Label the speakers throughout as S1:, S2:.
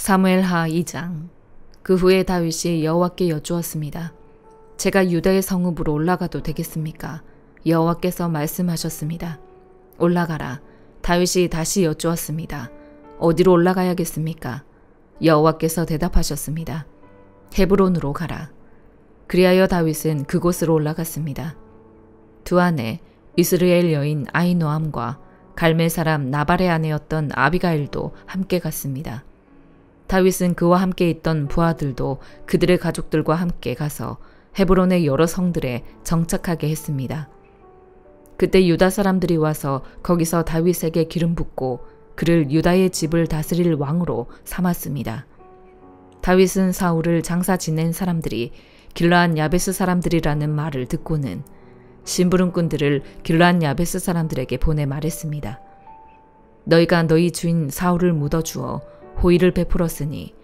S1: 사무엘하 2장. 그 후에 다윗이 여호와께 여쭈었습니다. 제가 유다의 성읍으로 올라가도 되겠습니까? 여호와께서 말씀하셨습니다. 올라가라. 다윗이 다시 여쭈었습니다. 어디로 올라가야겠습니까? 여호와께서 대답하셨습니다. 헤브론으로 가라. 그리하여 다윗은 그곳으로 올라갔습니다. 두 아내 이스라엘 여인 아히노암과 갈멜 사람 나발의 아내였던 아비가일도 함께 갔습니다. 다윗은 그와 함께 있던 부하들도 그들의 가족들과 함께 가서 헤브론의 여러 성들에 정착하게 했습니다. 그때 유다 사람들이 와서 거기서 다윗에게 기름 붓고 그를 유다의 집을 다스릴 왕으로 삼았습니다. 다윗은 사울을 장사 지낸 사람들이 길르앗 야베스 사람들이라는 말을 듣고는 심부름꾼들을 길르앗 야베스 사람들에게 보내 말했습니다. 너희가 너희 주인 사울을 묻어주어 호의를 베풀었으니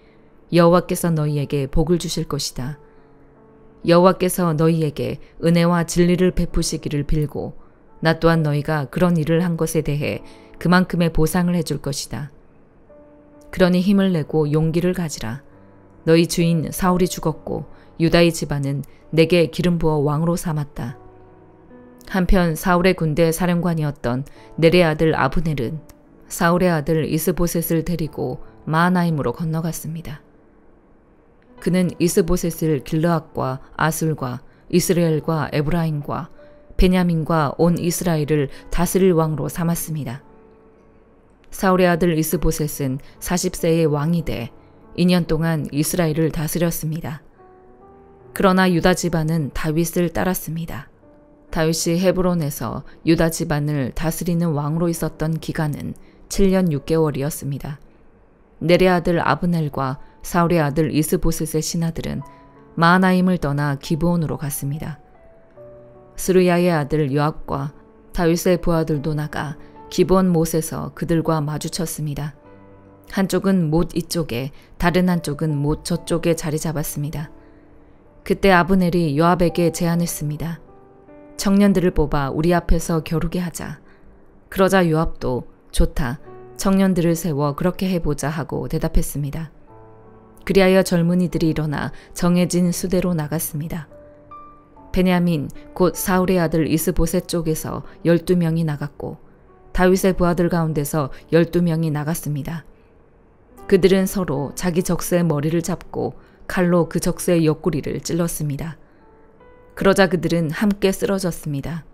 S1: 여호와께서 너희에게 복을 주실 것이다. 여호와께서 너희에게 은혜와 진리를 베푸시기를 빌고 나 또한 너희가 그런 일을 한 것에 대해 그만큼의 보상을 해줄 것이다. 그러니 힘을 내고 용기를 가지라. 너희 주인 사울이 죽었고 유다의 집안은 내게 기름 부어 왕으로 삼았다. 한편 사울의 군대 사령관이었던 넬의 아들 아브넬은 사울의 아들 이스보셋을 데리고 마하나임으로 건너갔습니다. 그는 이스보셋을 길르앗과 아술과 이스라엘과 에브라임과 베냐민과 온 이스라엘을 다스릴 왕으로 삼았습니다. 사울의 아들 이스보셋은 40세의 왕이 돼 2년 동안 이스라엘을 다스렸습니다. 그러나 유다 집안은 다윗을 따랐습니다. 다윗이 헤브론에서 유다 집안을 다스리는 왕으로 있었던 기간은 7년 6개월이었습니다. 넬의 아들 아브넬과 사울의 아들 이스보셋의 신하들은 마하나임을 떠나 기브온으로 갔습니다. 스루야의 아들 요압과 다윗의 부하들도 나가 기브온 못에서 그들과 마주쳤습니다. 한쪽은 못 이쪽에 다른 한쪽은 못 저쪽에 자리 잡았습니다. 그때 아브넬이 요압에게 제안했습니다. 청년들을 뽑아 우리 앞에서 겨루게 하자. 그러자 요압도 좋다. 청년들을 세워 그렇게 해보자 하고 대답했습니다. 그리하여 젊은이들이 일어나 정해진 수대로 나갔습니다. 베냐민 곧 사울의 아들 이스보셋 쪽에서 12명이 나갔고 다윗의 부하들 가운데서 12명이 나갔습니다. 그들은 서로 자기 적세의 머리를 잡고 칼로 그 적세의 옆구리를 찔렀습니다. 그러자 그들은 함께 쓰러졌습니다.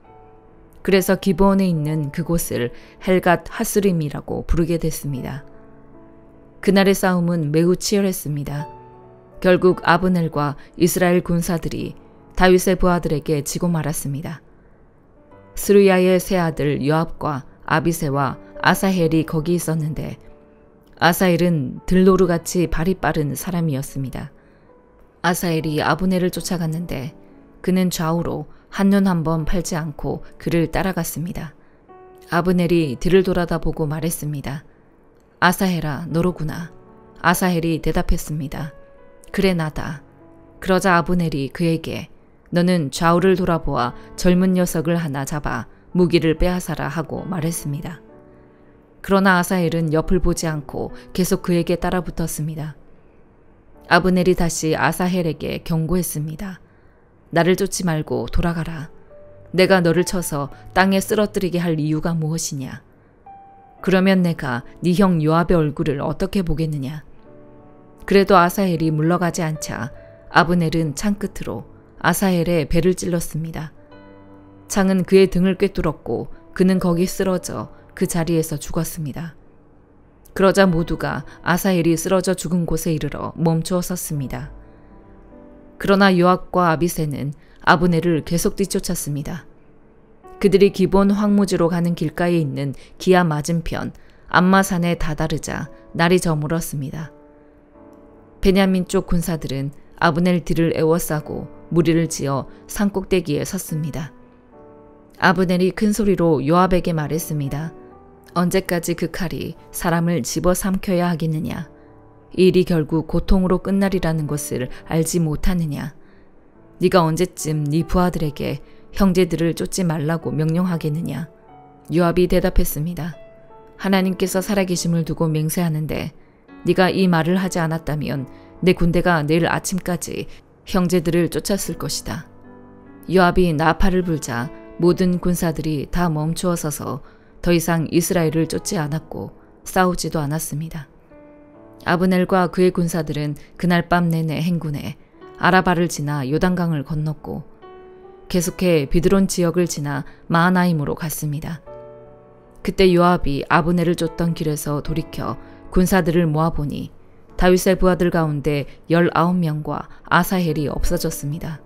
S1: 그래서 기브온에 있는 그곳을 헬갓 하스림이라고 부르게 됐습니다. 그날의 싸움은 매우 치열했습니다. 결국 아브넬과 이스라엘 군사들이 다윗의 부하들에게 지고 말았습니다. 스루야의 세 아들 요압과 아비새와 아사헬이 거기 있었는데 아사헬은 들노루같이 발이 빠른 사람이었습니다. 아사헬이 아브넬을 쫓아갔는데 그는 좌우로 한눈 한번 팔지 않고 그를 따라갔습니다. 아브넬이 뒤를 돌아다 보고 말했습니다. 아사헬아, 너로구나. 아사헬이 대답했습니다. 그래, 나다. 그러자 아브넬이 그에게 너는 좌우를 돌아보아 젊은 녀석을 하나 잡아 무기를 빼앗아라 하고 말했습니다. 그러나 아사헬은 옆을 보지 않고 계속 그에게 따라붙었습니다. 아브넬이 다시 아사헬에게 경고했습니다. 나를 쫓지 말고 돌아가라. 내가 너를 쳐서 땅에 쓰러뜨리게 할 이유가 무엇이냐? 그러면 내가 네 형 요압의 얼굴을 어떻게 보겠느냐? 그래도 아사헬이 물러가지 않자 아브넬은 창 끝으로 아사헬의 배를 찔렀습니다. 창은 그의 등을 꿰뚫었고 그는 거기 쓰러져 그 자리에서 죽었습니다. 그러자 모두가 아사헬이 쓰러져 죽은 곳에 이르러 멈추어 섰습니다. 그러나 요압과 아비새는 아브넬을 계속 뒤쫓았습니다. 그들이 기본 황무지로 가는 길가에 있는 기아 맞은편 암마산에 다다르자 날이 저물었습니다. 베냐민 쪽 군사들은 아브넬 뒤를 에워싸고 무리를 지어 산꼭대기에 섰습니다. 아브넬이 큰 소리로 요압에게 말했습니다. 언제까지 그 칼이 사람을 집어삼켜야 하겠느냐? 이 일이 결국 고통으로 끝나리라는 것을 알지 못하느냐? 네가 언제쯤 네 부하들에게 형제들을 쫓지 말라고 명령하겠느냐? 요압이 대답했습니다. 하나님께서 살아계심을 두고 맹세하는데 네가 이 말을 하지 않았다면 내 군대가 내일 아침까지 형제들을 쫓았을 것이다. 요압이 나팔을 불자 모든 군사들이 다 멈추어 서서 더 이상 이스라엘을 쫓지 않았고 싸우지도 않았습니다. 아브넬과 그의 군사들은 그날 밤 내내 행군해 아라바를 지나 요단강을 건넜고 계속해 비드론 지역을 지나 마하나임으로 갔습니다. 그때 요압이 아브넬을 쫓던 길에서 돌이켜 군사들을 모아보니 다윗의 부하들 가운데 19명과 아사헬이 없어졌습니다.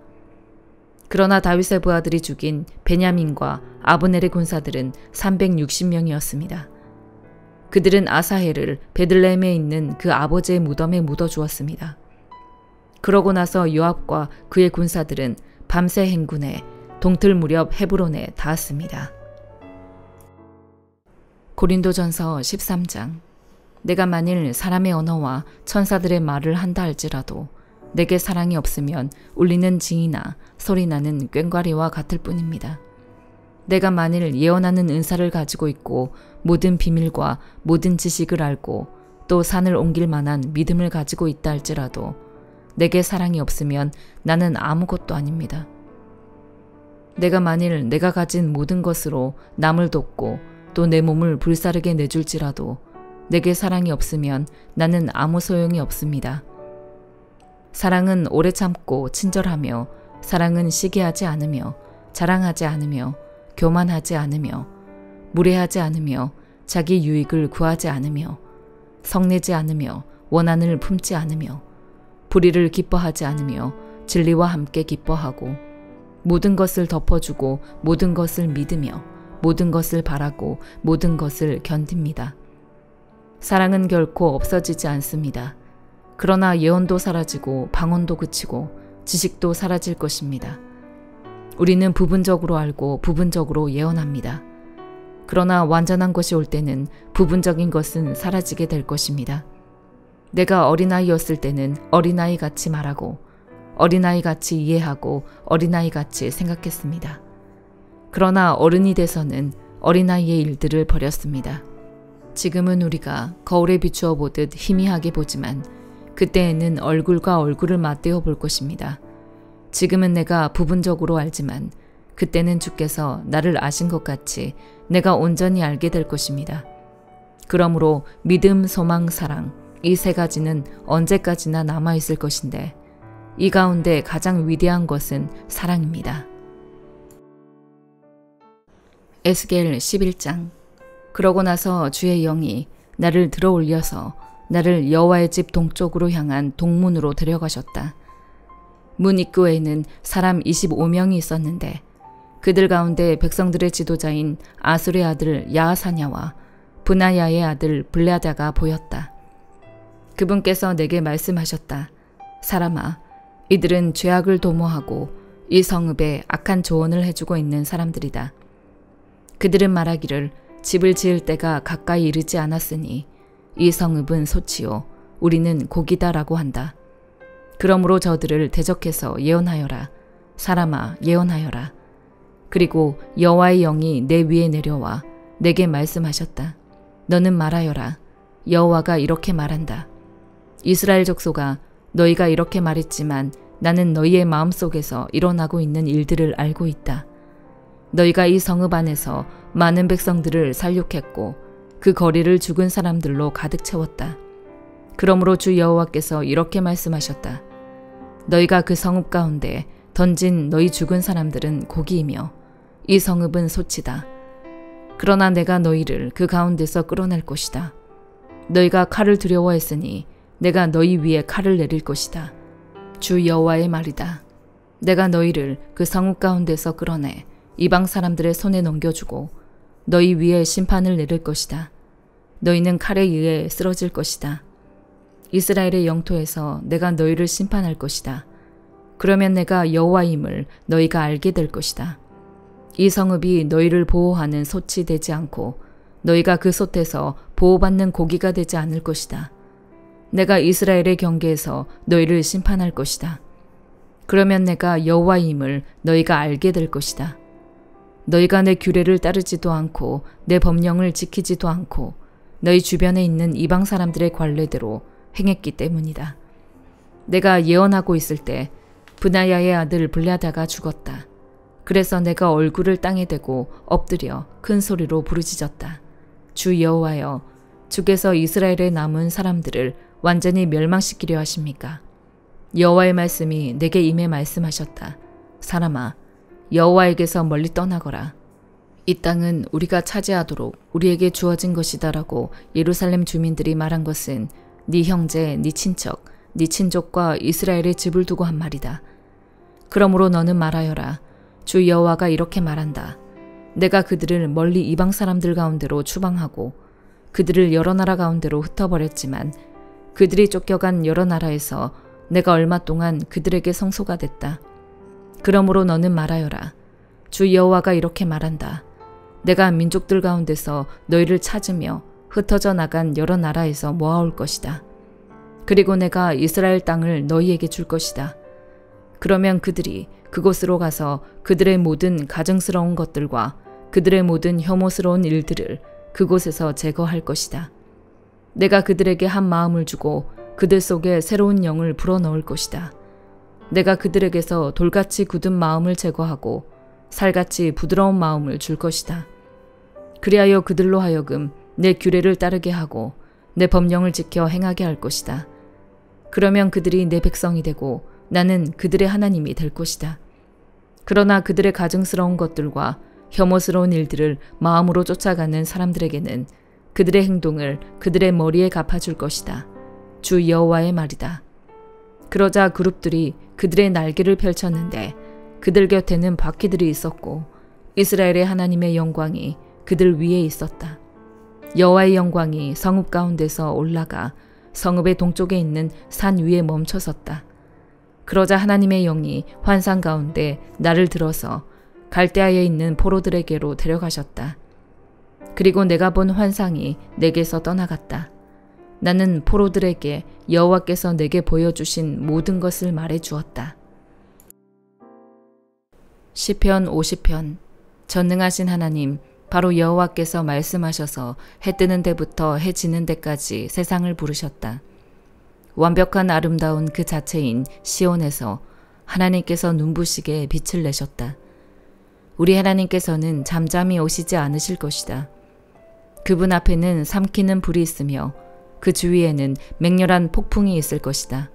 S1: 그러나 다윗의 부하들이 죽인 베냐민과 아브넬의 군사들은 360명이었습니다. 그들은 아사헬을 베들레헴에 있는 그 아버지의 무덤에 묻어주었습니다. 그러고 나서 요압과 그의 군사들은 밤새 행군해 동틀 무렵 헤브론에 닿았습니다. 고린도전서 13장. 내가 만일 사람의 언어와 천사들의 말을 한다 할지라도 내게 사랑이 없으면 울리는 징이나 소리나는 꽹과리와 같을 뿐입니다. 내가 만일 예언하는 은사를 가지고 있고 모든 비밀과 모든 지식을 알고 또 산을 옮길 만한 믿음을 가지고 있다 할지라도 내게 사랑이 없으면 나는 아무것도 아닙니다. 내가 만일 내가 가진 모든 것으로 남을 돕고 또 내 몸을 불사르게 내줄지라도 내게 사랑이 없으면 나는 아무 소용이 없습니다. 사랑은 오래 참고 친절하며 사랑은 시기하지 않으며 자랑하지 않으며 교만하지 않으며 무례하지 않으며 자기 유익을 구하지 않으며 성내지 않으며 원한을 품지 않으며 불의를 기뻐하지 않으며 진리와 함께 기뻐하고 모든 것을 덮어주고 모든 것을 믿으며 모든 것을 바라고 모든 것을 견딥니다. 사랑은 결코 없어지지 않습니다. 그러나 예언도 사라지고 방언도 그치고 지식도 사라질 것입니다. 우리는 부분적으로 알고 부분적으로 예언합니다. 그러나 완전한 것이 올 때는 부분적인 것은 사라지게 될 것입니다. 내가 어린아이였을 때는 어린아이같이 말하고 어린아이같이 이해하고 어린아이같이 생각했습니다. 그러나 어른이 돼서는 어린아이의 일들을 버렸습니다. 지금은 우리가 거울에 비추어 보듯 희미하게 보지만 그때에는 얼굴과 얼굴을 맞대어 볼 것입니다. 지금은 내가 부분적으로 알지만 그때는 주께서 나를 아신 것 같이 내가 온전히 알게 될 것입니다. 그러므로 믿음, 소망, 사랑 이 세 가지는 언제까지나 남아있을 것인데 이 가운데 가장 위대한 것은 사랑입니다. 에스겔 11장. 그러고 나서 주의 영이 나를 들어 올려서 나를 여호와의 집 동쪽으로 향한 동문으로 데려가셨다. 문 입구에는 사람 25명이 있었는데 그들 가운데 백성들의 지도자인 아술의 아들 야하사냐와 브나야의 아들 블레아다가 보였다. 그분께서 내게 말씀하셨다. 사람아, 이들은 죄악을 도모하고 이 성읍에 악한 조언을 해주고 있는 사람들이다. 그들은 말하기를 집을 지을 때가 가까이 이르지 않았으니 이 성읍은 소치요 우리는 고기다라고 한다. 그러므로 저들을 대적해서 예언하여라. 사람아, 예언하여라. 그리고 여호와의 영이 내 위에 내려와 내게 말씀하셨다. 너는 말하여라. 여호와가 이렇게 말한다. 이스라엘 족속아, 너희가 이렇게 말했지만 나는 너희의 마음속에서 일어나고 있는 일들을 알고 있다. 너희가 이 성읍 안에서 많은 백성들을 살육했고 그 거리를 죽은 사람들로 가득 채웠다. 그러므로 주 여호와께서 이렇게 말씀하셨다. 너희가 그 성읍 가운데 던진 너희 죽은 사람들은 고기이며 이 성읍은 소치다. 그러나 내가 너희를 그 가운데서 끌어낼 것이다. 너희가 칼을 두려워했으니 내가 너희 위에 칼을 내릴 것이다. 주 여호와의 말이다. 내가 너희를 그 성읍 가운데서 끌어내 이방 사람들의 손에 넘겨주고 너희 위에 심판을 내릴 것이다. 너희는 칼에 의해 쓰러질 것이다. 이스라엘의 영토에서 내가 너희를 심판할 것이다. 그러면 내가 여호와임을 너희가 알게 될 것이다. 이 성읍이 너희를 보호하는 솥이 되지 않고 너희가 그 솥에서 보호받는 고기가 되지 않을 것이다. 내가 이스라엘의 경계에서 너희를 심판할 것이다. 그러면 내가 여호와임을 너희가 알게 될 것이다. 너희가 내 규례를 따르지도 않고 내 법령을 지키지도 않고 너희 주변에 있는 이방 사람들의 관례대로 행했기 때문이다. 내가 예언하고 있을 때 브나야의 아들 블랴다가 죽었다. 그래서 내가 얼굴을 땅에 대고 엎드려 큰 소리로 부르짖었다. 주 여호와여, 주께서 이스라엘에 남은 사람들을 완전히 멸망시키려 하십니까? 여호와의 말씀이 내게 임해 말씀하셨다. 사람아, 여호와에게서 멀리 떠나거라. 이 땅은 우리가 차지하도록 우리에게 주어진 것이다라고 예루살렘 주민들이 말한 것은 네 형제, 네 친척, 네 친족과 이스라엘의 집을 두고 한 말이다. 그러므로 너는 말하여라. 주 여호와가 이렇게 말한다. 내가 그들을 멀리 이방 사람들 가운데로 추방하고 그들을 여러 나라 가운데로 흩어버렸지만 그들이 쫓겨간 여러 나라에서 내가 얼마 동안 그들에게 성소가 됐다. 그러므로 너는 말하여라. 주 여호와가 이렇게 말한다. 내가 민족들 가운데서 너희를 찾으며 흩어져 나간 여러 나라에서 모아올 것이다. 그리고 내가 이스라엘 땅을 너희에게 줄 것이다. 그러면 그들이 그곳으로 가서 그들의 모든 가증스러운 것들과 그들의 모든 혐오스러운 일들을 그곳에서 제거할 것이다. 내가 그들에게 한 마음을 주고 그들 속에 새로운 영을 불어넣을 것이다. 내가 그들에게서 돌같이 굳은 마음을 제거하고 살같이 부드러운 마음을 줄 것이다. 그리하여 그들로 하여금 내 규례를 따르게 하고 내 법령을 지켜 행하게 할 것이다. 그러면 그들이 내 백성이 되고 나는 그들의 하나님이 될 것이다. 그러나 그들의 가증스러운 것들과 혐오스러운 일들을 마음으로 쫓아가는 사람들에게는 그들의 행동을 그들의 머리에 갚아줄 것이다. 주 여호와의 말이다. 그러자 그룹들이 그들의 날개를 펼쳤는데 그들 곁에는 바퀴들이 있었고 이스라엘의 하나님의 영광이 그들 위에 있었다. 여호와의 영광이 성읍 가운데서 올라가 성읍의 동쪽에 있는 산 위에 멈춰섰다. 그러자 하나님의 영이 환상 가운데 나를 들어서 갈대아에 있는 포로들에게로 데려가셨다. 그리고 내가 본 환상이 내게서 떠나갔다. 나는 포로들에게 여호와께서 내게 보여주신 모든 것을 말해 주었다. 시편 50편. 전능하신 하나님, 바로 여호와께서 말씀하셔서 해 뜨는 데부터 해 지는 데까지 세상을 부르셨다. 완벽한 아름다운 그 자체인 시온에서 하나님께서 눈부시게 빛을 내셨다. 우리 하나님께서는 잠잠히 오시지 않으실 것이다. 그분 앞에는 삼키는 불이 있으며 그 주위에는 맹렬한 폭풍이 있을 것이다.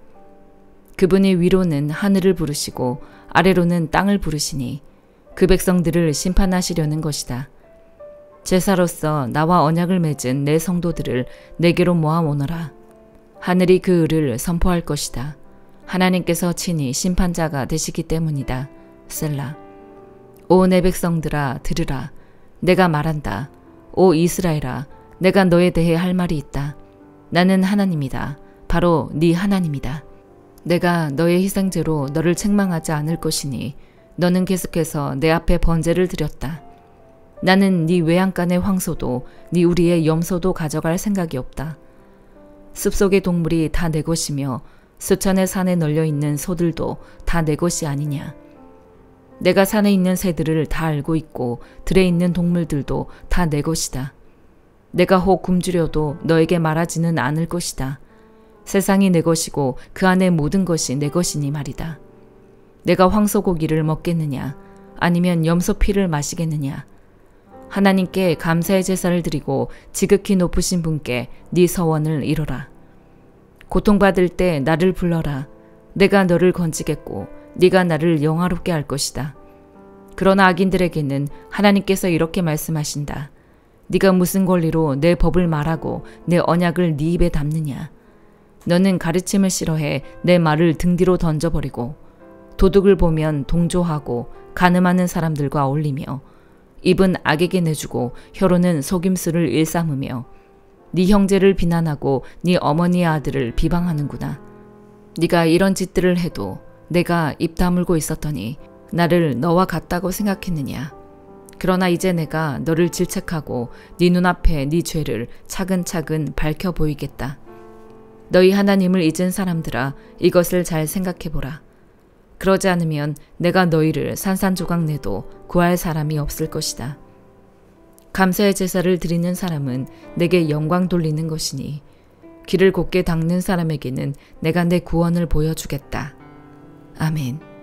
S1: 그분이 위로는 하늘을 부르시고 아래로는 땅을 부르시니 그 백성들을 심판하시려는 것이다. 제사로서 나와 언약을 맺은 내 성도들을 내게로 모아 오너라. 하늘이 그 의를 선포할 것이다. 하나님께서 친히 심판자가 되시기 때문이다. 셀라. 오 내 백성들아 들으라. 내가 말한다. 오 이스라엘아, 내가 너에 대해 할 말이 있다. 나는 하나님이다. 바로 네 하나님이다. 내가 너의 희생제로 너를 책망하지 않을 것이니 너는 계속해서 내 앞에 번제를 드렸다. 나는 네 외양간의 황소도 네 우리의 염소도 가져갈 생각이 없다. 숲속의 동물이 다 내 것이며 수천의 산에 널려있는 소들도 다 내 것이 아니냐. 내가 산에 있는 새들을 다 알고 있고 들에 있는 동물들도 다 내 것이다. 내가 혹 굶주려도 너에게 말하지는 않을 것이다. 세상이 내 것이고 그 안의 모든 것이 내 것이니 말이다. 내가 황소 고기를 먹겠느냐 아니면 염소 피를 마시겠느냐. 하나님께 감사의 제사를 드리고 지극히 높으신 분께 네 서원을 이루라. 고통받을 때 나를 불러라. 내가 너를 건지겠고 네가 나를 영화롭게 할 것이다. 그러나 악인들에게는 하나님께서 이렇게 말씀하신다. 네가 무슨 권리로 내 법을 말하고 내 언약을 네 입에 담느냐. 너는 가르침을 싫어해 내 말을 등 뒤로 던져버리고 도둑을 보면 동조하고 간음하는 사람들과 어울리며 입은 악에게 내주고 혀로는 속임수를 일삼으며 네 형제를 비난하고 네 어머니의 아들을 비방하는구나. 네가 이런 짓들을 해도 내가 입 다물고 있었더니 나를 너와 같다고 생각했느냐. 그러나 이제 내가 너를 질책하고 네 눈앞에 네 죄를 차근차근 밝혀 보이겠다. 너희 하나님을 잊은 사람들아, 이것을 잘 생각해보라. 그러지 않으면 내가 너희를 산산조각 내도 구할 사람이 없을 것이다. 감사의 제사를 드리는 사람은 내게 영광 돌리는 것이니 길을 곧게 닦는 사람에게는 내가 내 구원을 보여주겠다. 아멘.